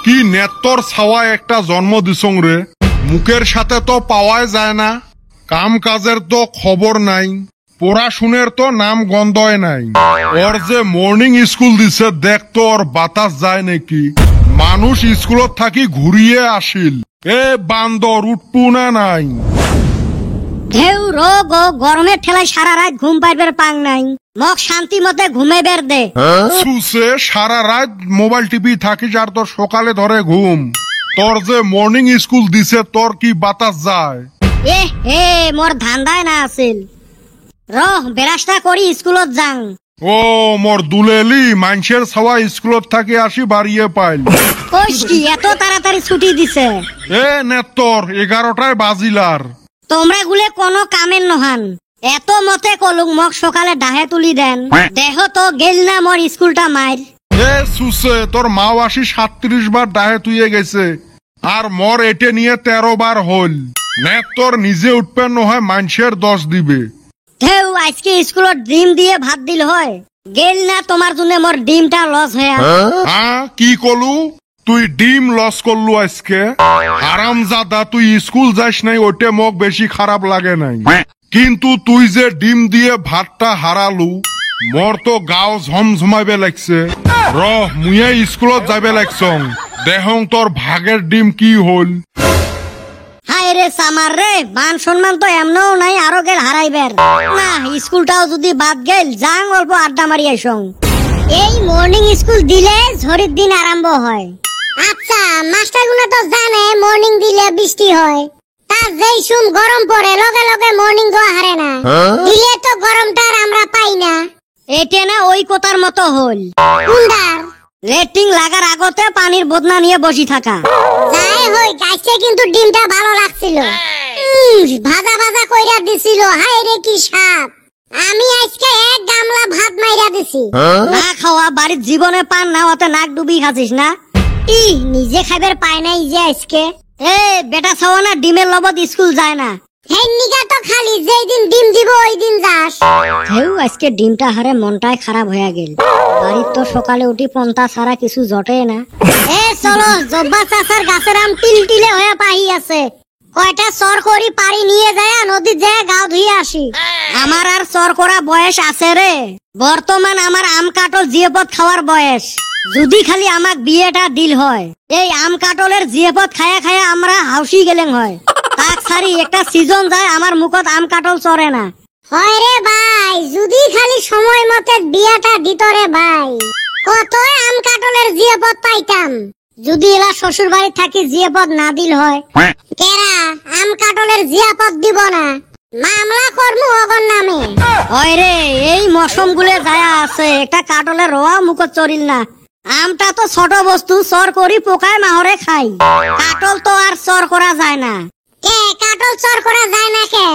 কি নেত্তর ছাওয়া একটা জন্ম দিছং রে, মুখের সাথে তো পাওয়াই যায় না, কাম কাজের তো খবর নাই, পড়াশুনের তো নাম গন্ধই নাই। ওর যে মর্নিং স্কুল দিছে দেখ তো ওর বাতাস যায় নাকি, মানুষ স্কুলত থাকি ঘুরিয়ে আসিল। এ বান্দর উঠপু না নাই? ঢেউ রোগ ও গরমের ঠেলায় সারা রাত ঘুম পাইবার পাং নাই, মক শান্তি মতে ঘুমে বের দে। সুসে সারা রাত মোবাইল টিপি থাকিস আর তোর সকালে ধরে ঘুম। তোর যে মর্নিং স্কুল দিছে তোর কি বাতাস যায়? এ হে মোর ধান্দায় না আছিল, রহ বেরাসটা করি স্কুলত যাং। ও মোর দুলেলি মানুষের ছাওয়া স্কুলত থাকি আসি বাড়িয়ে পাইল। কইস কি এত তাড়াতাড়ি ছুটি দিছে? এ নেত্তর 11টায় বাজিলার। তোমরা গুলে কোনো কামের নহান, এত মতে কলুক মক সকালে ডাহে তুলি দেন, দেহ তো গেল না মোর স্কুলটা মাইর। এ সুসে তোর মাও আসি 37 বার ডাহে তুইয়ে গেছে, আর মর এটে নিয়ে 13 বার হল। নেত্তর নিজে উঠবেন নহয় মানুষের দোষ দিবে। ঢেউ আজকে স্কুলত ডিম দিয়ে ভাত দিল হয়, গেল না তোমার জন্য মোর ডিমটা লস হয়ে। হ্যাঁ কি কলু, তুই ডিম লস করলু আজকে? হারামজাদা তুই স্কুল যাস নাই ওটে মোক বেশি খারাপ লাগে নাই, কিন্তু তুই যে ডিম দিয়ে ভাতটা হারালু মোর তো গাও ঝমঝমাইবে লাগছে। রহ মুয়ে স্কুলত যাবে লাগছং, দেহং তোর ভাগের ডিম কি হল। হায় রে সামার রে, মান সম্মান তো এমনও নাই আরো গেল হারাইবার না। স্কুলটাও যদি বাদ গেল যাং অল্প আড্ডা মারি আইসং। এই মর্নিং স্কুল দিলে ঝড়ের দিন আরম্ভ হয়। আচ্ছা মাস্টারগুলো তো জানে মর্নিং দিলে বৃষ্টি হয়, তার যেই সুম গরম পড়ে লগে লগে মর্নিং গো হারে না, দিলে তো গরমটা আমরা পাই না। এটে না ওই কোতার মতো হল কুন্ডার লেটিং লাগার আগতে পানির বদনা নিয়ে বসি থাকা। যাই হই গাইছে কিন্তু ডিমটা ভালো লাগছিল, ভাজা ভাজা কইরা দিছিল। হায় রে কি স্বাদ, আমি আজকে এক গামলা ভাত মাইরা দিছি। না খাওয়া বাড়ির জীবনে পান না, ওতে নাক ডুবি খাচ্ছিস না? ই নিজে খাইবার পায় নাই যে আজকে। এ বেটা ছাওয়া না ডিমের লবত স্কুল যায় না, হেই নিগা তো খালি যেই দিন ডিম দিব ওই দিন যাস। হেউ আজকে ডিমটা হারে মনটাই খারাপ হয়ে গেল, বাড়ির তো সকালে উঠি পন্তা ছাড়া কিছু জটে না। এ চলো জব্বা চাচার গাছের আম টিলটিলে হয়ে পাহি আছে, কয়টা চর করি পারি নিয়ে যায় নদীর যায় গাও ধুয়ে আসি। আমার আর চর করা বয়স আছে রে, বর্তমান আমার আম কাটল জিয়েপদ খাওয়ার বয়স। যদি খালি আমাক বিয়েটা দিল হয়, এই আম কাটলের জিয়েপদ খায়া খায়া আমরা হাউসি গেলেন হয়। তাক সারি একটা সিজন যায় আমার মুখত আম কাটল চরে না। হয় রে ভাই, যদি খালি সময় মতে বিয়াটা দিত রে ভাই, কত আম কাটলের জিয়েপদ পাইতাম। যদি এলা শ্বশুর বাড়ি থাকি জিয়েপদ না দিল হয়, কেরা আম কাটলের জিয়াপদ দিব না, মামলা করমু অগর নামে। হয় রে এই মৌসুম গুলে যায়া আছে, একটা কাটলের রোয়া মুখত চরিল না। আমটা তো ছোট বস্তু, চর করি পোকায় মাহরে খাই, কাটল তো আর চর করা যায় না। কে কাটল চর করা যায় না কে?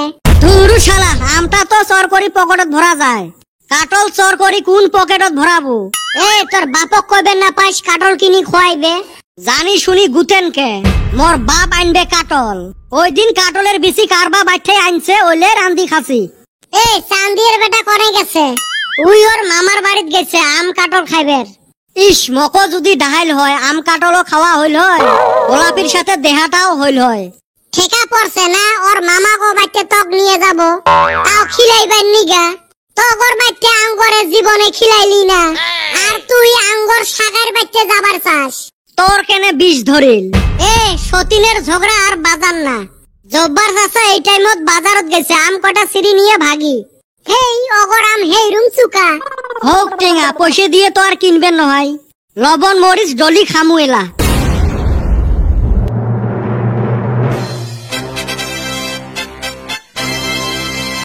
ধুরু শালা, আমটা তো চর করি পকেটত ভরা যায়, কাটল চর করি কোন পকেটত ভরাবো? এ তোর বাপক কইবে না পাইস কাটল কিনি খোয়াইবে, জানি শুনি গুতেন কে? মোর বাপ আনবে কাটল, ওই দিন কাটলের বিচি কারবা বাইঠাই আনছে, ওইলে রান্দি খাসি। এ চান্দির বেটা করে গেছে, উই ওর মামার বাড়িত গেছে আম কাটল খাইবের। ইস মকো যদি ডাহাইল হয় আম কাটলও খাওয়া হইল হয়, গোলাপির সাথে দেহাটাও হইল হয়। ঠেকা পড়ছে না ওর মামা গো বাইতে তক নিয়ে যাব, তাও খিলাইবার নিগা। তগর বাইতে আঙ্গরে জীবনে খিলাইলি না, আর তুই আঙ্গর সাগার বাইতে যাবার চাস। তোর কেনে বিষ ধরিল? এ সতীনের ঝগড়া আর বাজার না, জব্বার চাচা এই টাইমত বাজারত গেছে, আম কটা সিঁড়ি নিয়ে ভাগি। হেই অগর আম হেই রুম চুকা হোক টেঙা, পয়সা দিয়ে তো আর কিনবেন নহয়, লবণ মরিচ ডলি খামু এলা।